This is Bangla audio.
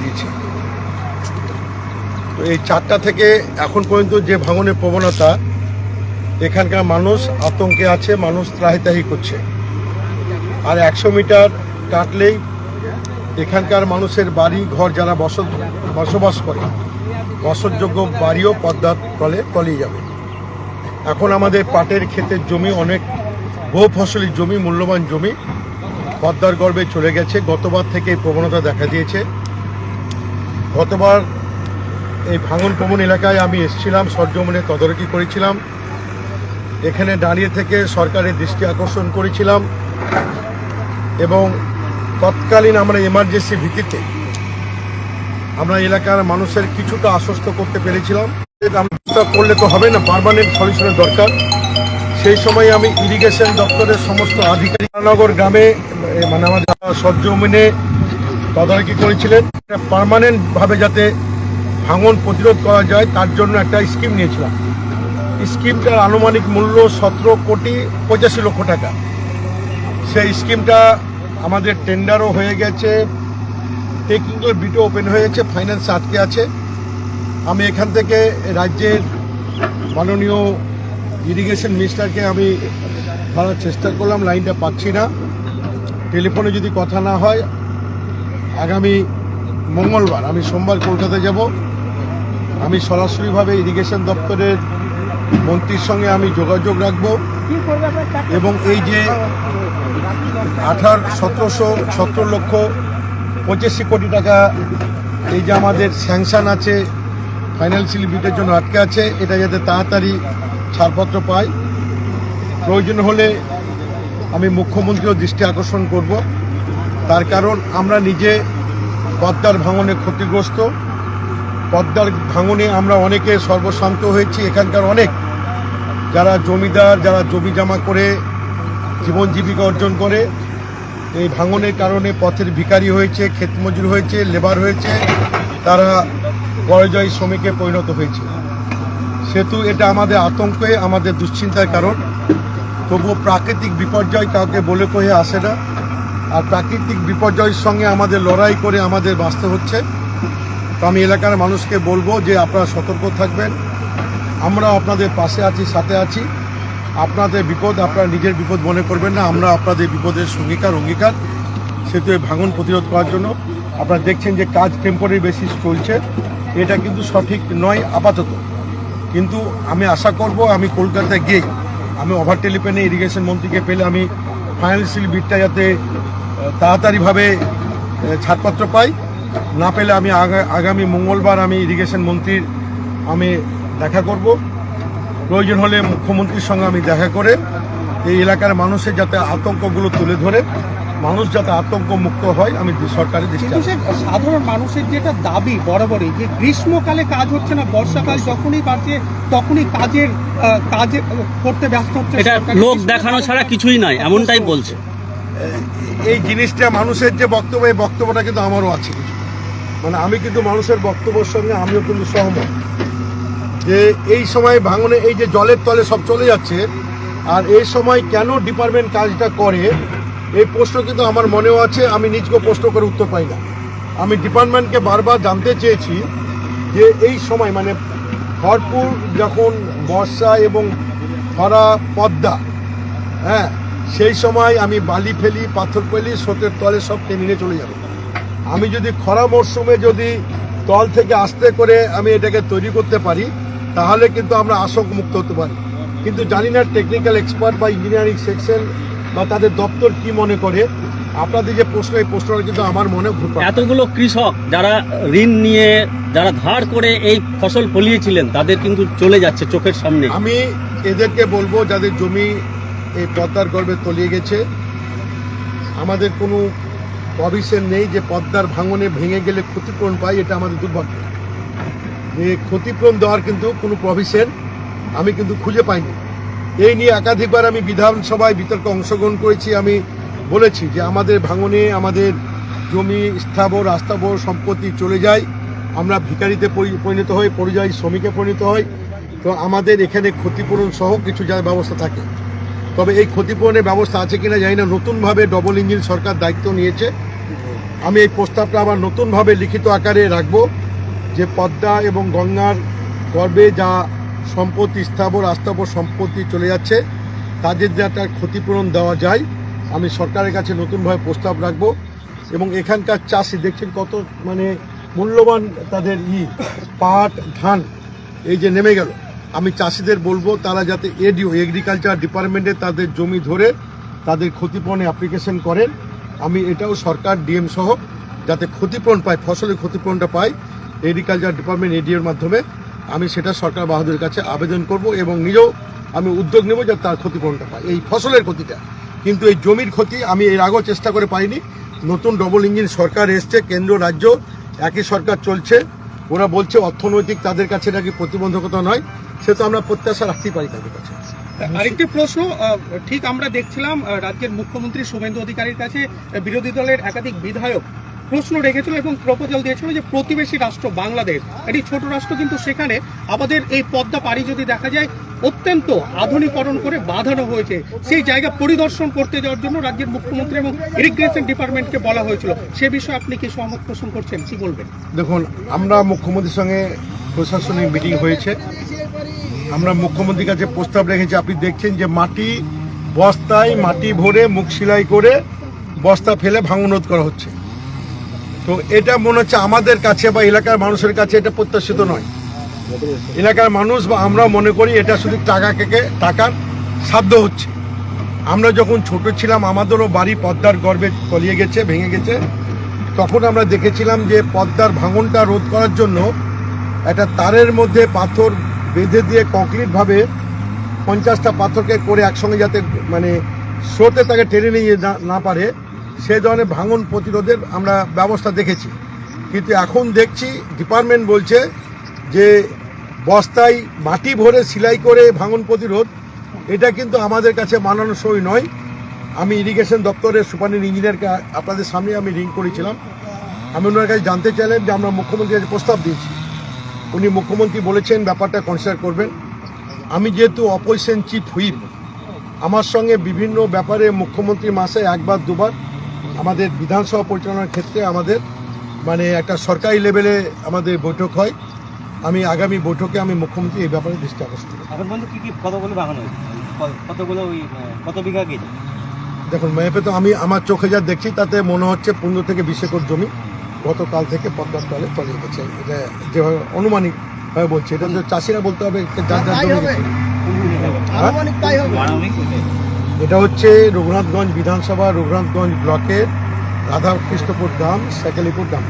দিয়েছে। তো এই 4টা থেকে এখন পর্যন্ত যে ভাঙনের প্রবণতা, এখানকার মানুষ আতঙ্কে আছে, মানুষ ত্রাহিতাহি করছে। আর 100 মিটার কাটলেই এখানকার মানুষের বাড়ি ঘর যারা বসবাস করে বসতযোগ্য বাড়িও পদ্মার তলে তলিয়ে যাবে। এখন আমাদের পাটের ক্ষেতের জমি, অনেক বহু ফসলি জমি, মূল্যবান জমি পদ্মার গর্ভে চলে গেছে। গতবার থেকে এই প্রবণতা দেখা দিয়েছে। গতবার এই ভাঙন প্রবণ এলাকায় আমি এসেছিলাম, সরজমিনে তদারকি করেছিলাম, এখানে দাঁড়িয়ে থেকে সরকারের দৃষ্টি আকর্ষণ করেছিলাম এবং তৎকালীন আমরা এমার্জেন্সি ভিত্তিতে আমরা এলাকার মানুষের কিছুটা আশ্বস্ত করতে পেরেছিলাম। করলে তো হবে না, পার্মানেন্ট সলিউশনের দরকার। সেই সময় আমি ইরিগেশন দপ্তরের সমস্ত আধিকারিক নগর গ্রামে মানে আমাদের সরজমিনে তদারকি করেছিলেন। পার্মানেন্টভাবে যাতে ভাঙন প্রতিরোধ করা যায় তার জন্য একটা স্কিম নিয়েছিলাম। স্কিমটার আনুমানিক মূল্য 17,85,00,000 টাকা। সেই স্কিমটা আমাদের টেন্ডারও হয়ে গেছে, টেকনিক্যাল বিটও ওপেন হয়ে গেছে, ফাইন্যান্স আটকে আছে। আমি এখান থেকে রাজ্যের মাননীয় ইরিগেশন মিনিস্টারকে আমি ধরার চেষ্টা করলাম, লাইনটা পাচ্ছি না। টেলিফোনে যদি কথা না হয়, আগামী মঙ্গলবার, আমি সোমবার কলকাতা যাব। আমি সরাসরিভাবে ইরিগেশন দপ্তরের মন্ত্রীর সঙ্গে আমি যোগাযোগ রাখব এবং এই যে 17,85 কোটি টাকা এই যে আমাদের স্যাংশন আছে, ফাইন্যান্সিয়াল বিটের জন্য আটকে আছে, এটা যাতে তাড়াতাড়ি ছাড়পত্র পায়। প্রয়োজন হলে আমি মুখ্যমন্ত্রীও দৃষ্টি আকর্ষণ করব। তার কারণ আমরা নিজে পদ্মার ভাঙনে ক্ষতিগ্রস্ত। পদ্মার ভাঙনে আমরা অনেকে সর্বশান্ত হয়েছি। এখানকার অনেক যারা জমিদার, যারা জমি জমা করে জীবন জীবিকা অর্জন করে, এই ভাঙনের কারণে পথের ভিখারি হয়েছে, ক্ষেতমজুর হয়েছে, লেবার হয়েছে, তারা পরাজয়ী শ্রমিকে পরিণত হয়েছে। সেহেতু এটা আমাদের আতঙ্কে, আমাদের দুশ্চিন্তার কারণ। তবুও প্রাকৃতিক বিপর্যয় কাউকে বলে কয়ে আসে না, আর প্রাকৃতিক বিপর্যয়ের সঙ্গে আমাদের লড়াই করে আমাদের বাঁচতে হচ্ছে। তো আমি এলাকার মানুষকে বলবো যে আপনারা সতর্ক থাকবেন, আমরা আপনাদের পাশে আছি, সাথে আছি। আপনাদের বিপদ আপনারা নিজের বিপদ মনে করবেন না, আমরা আপনাদের বিপদের অঙ্গীকার। সেহেতু এই ভাঙন প্রতিরোধ করার জন্য আপনারা দেখছেন যে কাজ টেম্পোরারি বেসিস চলছে, এটা কিন্তু সঠিক নয় আপাতত। কিন্তু আমি আশা করব আমি কলকাতায় গিয়ে আমি ওভার টেলিফোনে ইরিগেশন মন্ত্রীকে পেলে আমি ফাইন্যান্সিয়াল বিটটা যাতে তাড়াতাড়িভাবে ছাড়পত্র পাই, না পেলে আমি আগামী মঙ্গলবার আমি ইরিগেশন মন্ত্রীর আমি দেখা করব। প্রয়োজন হলে মুখ্যমন্ত্রীর সঙ্গে আমি দেখা করে এই এলাকার মানুষের যাতে আতঙ্কগুলো তুলে ধরে মানুষ যাতে আতঙ্ক মুক্ত হয় আমি সরকারের দৃষ্টি। সাধারণ মানুষের যেটা দাবি বরাবরই যে গ্রীষ্মকালে কাজ হচ্ছে না, বর্ষাকাল যখনই বাড়ছে তখনই কাজে করতে ব্যস্ত হচ্ছে। এটা লোক দেখানো ছাড়া কিছুই নাই, এমনটাই বলছে। এই জিনিসটা মানুষের যে বক্তব্য, এই বক্তব্যটা কিন্তু আমারও আছে। মানে আমি কিন্তু মানুষের বক্তব্যের সঙ্গে আমিও কিন্তু সহমত যে এই সময় ভাঙনে এই যে জলের তলে সব চলে যাচ্ছে, আর এই সময় কেন ডিপার্টমেন্ট কাজটা করে এই প্রশ্ন কিন্তু আমার মনেও আছে। আমি নিজকে প্রশ্ন করে উত্তর পাই না। আমি ডিপার্টমেন্টকে বারবার জানতে চেয়েছি যে এই সময় মানে ভরপুর যখন বর্ষা এবং খরা পদ্মা, হ্যাঁ, সেই সময় আমি বালি ফেলি, পাথর ফেলি, স্রোতের তলে সব টেনে নিয়ে চলে যাবে। আমি যদি খরা মরশুমে যদি তল থেকে আস্তে করে আমি এটাকে তৈরি করতে পারি তাহলে কিন্তু আমরা আশঙ্কমুক্ত হতে পারি। কিন্তু জানি না টেকনিক্যাল এক্সপার্ট বা ইঞ্জিনিয়ারিং সেকশন বা তাদের দপ্তর কি মনে করে। আপনাদের যে প্রশ্ন, এই প্রশ্নটা কিন্তু আমার মনে ঘুরপাক। এতগুলো কৃষক যারা ঋণ নিয়ে, যারা ধার করে এই ফসল ফলিয়েছিলেন, তাদের কিন্তু চলে যাচ্ছে চোখের সামনে। আমি এদেরকে বলবো যাদের জমি এই পদ্মার গর্ভে তলিয়ে গেছে, আমাদের কোনো প্রভিশন নেই যে পদ্মার ভাঙনে ভেঙে গেলে ক্ষতিপূরণ পাই, এটা আমাদের দুর্ভাগ্য। যে ক্ষতিপূরণ দেওয়ার কিন্তু কোনো প্রভিশন আমি কিন্তু খুঁজে পাইনি। এই নিয়ে একাধিকবার আমি বিধানসভায় বিতর্কে অংশগ্রহণ করেছি। আমি বলেছি যে আমাদের ভাঙনে আমাদের জমি, স্থাবর আস্থাবর সম্পত্তি চলে যায়, আমরা ভিখারিতে পরিণত হই, পরিযায়ী শ্রমিকে পরিণত হই। তো আমাদের এখানে ক্ষতিপূরণ সহ কিছু যার ব্যবস্থা থাকে। তবে এই ক্ষতিপূরণের ব্যবস্থা আছে কিনা জানি না। নতুনভাবে ডবল ইঞ্জিন সরকার দায়িত্ব নিয়েছে, আমি এই প্রস্তাবটা আবার নতুনভাবে লিখিত আকারে রাখব যে পদ্মা এবং গঙ্গার গর্ভে যা সম্পত্তি স্থাবর আস্থাবর সম্পত্তি চলে যাচ্ছে তাদের যে একটা ক্ষতিপূরণ দেওয়া যায় আমি সরকারের কাছে নতুনভাবে প্রস্তাব রাখব। এবং এখানকার চাষি দেখছেন কত মানে মূল্যবান তাদের পাট ধান এই যে নেমে গেল, আমি চাষিদের বলবো তারা যাতে এডিও এগ্রিকালচার ডিপার্টমেন্টে তাদের জমি ধরে তাদের ক্ষতিপূরণে অ্যাপ্লিকেশন করেন। আমি এটাও সরকার ডিএম সহ যাতে ক্ষতিপূরণ পায়, ফসলের ক্ষতিপূরণটা পায় এগ্রিকালচার ডিপার্টমেন্ট এডিওর মাধ্যমে, আমি সেটা সরকার বাহাদুরের কাছে আবেদন করব এবং নিজেও আমি উদ্যোগ নেব যাতে তার ক্ষতিপূরণটা পায়, এই ফসলের ক্ষতিটা। কিন্তু এই জমির ক্ষতি আমি এর আগেও চেষ্টা করে পাইনি। নতুন ডবল ইঞ্জিন সরকার এসছে, কেন্দ্র রাজ্য একই সরকার চলছে, ওরা বলছে অর্থনৈতিক তাদের কাছে নাকি প্রতিবন্ধকতা নয়, সে তো আমরা প্রত্যাশা রাখতেই পারি তাদের কাছে। আরেকটি প্রশ্ন, ঠিক আমরা দেখছিলাম রাজ্যের মুখ্যমন্ত্রী শুভেন্দু অধিকারীর কাছে বিরোধী দলের একাধিক বিধায়ক প্রশ্ন রেখেছিল এবং প্রপোজাল দিয়েছিল যে প্রতিবেশী রাষ্ট্র বাংলাদেশ একটি ছোট রাষ্ট্র, কিন্তু সেখানে আমাদের এই পদ্মা পাড়ি যদি দেখা যায় অত্যন্ত আধুনিকরণ করে বাঁধানো হয়েছে, সেই জায়গা পরিদর্শন করতে যাওয়ার জন্য রাজ্যের মুখ্যমন্ত্রী এবং ইরিগেশন ডিপার্টমেন্টকে বলা হয়েছিল। সে বিষয়ে আপনি কি সহমত পোষণ করছেন, কি বলবেন? দেখুন, আমরা মুখ্যমন্ত্রীর সঙ্গে প্রশাসনিক মিটিং হয়েছে, আমরা মুখ্যমন্ত্রীর কাছে প্রস্তাব রেখেছি। আপনি দেখছেন যে মাটি বস্তায় মাটি ভরে মুখ সেলাই করে বস্তা ফেলে ভাঙন রোধ করা হচ্ছে। তো এটা মনে হচ্ছে আমাদের কাছে বা এলাকার মানুষের কাছে এটা প্রত্যাশিত নয়। এলাকার মানুষ বা আমরা মনে করি এটা শুধু টাকার সাধ্য হচ্ছে। আমরা যখন ছোট ছিলাম আমাদেরও বাড়ি পদ্মার গর্ভে তলিয়ে গেছে, ভেঙে গেছে, তখন আমরা দেখেছিলাম যে পদ্মার ভাঙনটা রোধ করার জন্য একটা তারের মধ্যে পাথর বেঁধে দিয়ে কংক্রিটভাবে 50টা পাথরকে করে একসঙ্গে যাতে মানে স্রোতে তাকে টেনে নিয়ে না পারে সেই ধরনের ভাঙন প্রতিরোধের আমরা ব্যবস্থা দেখেছি। কিন্তু এখন দেখছি ডিপার্টমেন্ট বলছে যে বস্তায় মাটি ভরে সেলাই করে ভাঙন প্রতিরোধ, এটা কিন্তু আমাদের কাছে মানানসই নয়। আমি ইরিগেশন দপ্তরের সুপারিনটেন্ডেন্ট ইঞ্জিনিয়ারকে আপনাদের সামনে আমি রিং করেছিলাম, আমি ওনার কাছে জানতে চাইলাম যে আমরা মুখ্যমন্ত্রীর কাছে প্রস্তাব দিয়েছি, উনি মুখ্যমন্ত্রী বলেছেন ব্যাপারটা কনসিডার করবেন। আমি যেহেতু অপোজিশন চিফ হুইপ, আমার সঙ্গে বিভিন্ন ব্যাপারে মুখ্যমন্ত্রী মাসে একবার দুবার আমাদের বিধানসভা পরিচালনার ক্ষেত্রে আমাদের মানে একটা সরকারি লেভেলে আমাদের বৈঠক হয়। আমি আগামী বৈঠকে আমি মুখ্যমন্ত্রী এই ব্যাপারে দৃষ্টি আকর্ষণ করব। এখন বন্ধু কি কতগুলো বাগান হয়েছে, কতগুলো কত বিঘা গেছে? দেখুন, ম্যাপে তো আমি আমার চোখে যা দেখছি তাতে মনে হচ্ছে 15 থেকে 20 একর জমি গতকাল থেকে পদ্মার তলে তলিয়ে গেছে। এটা যেভাবে অনুমানিকভাবে বলছে, এটা তো চাষিরা বলতে হবে যার যার জমি গেছে। এটা হচ্ছে রঘুনাথগঞ্জ বিধানসভা রঘুনাথগঞ্জ ব্লকের রাধাকৃষ্ণপুর গ্রাম, সেকেলিপুর গ্রাম।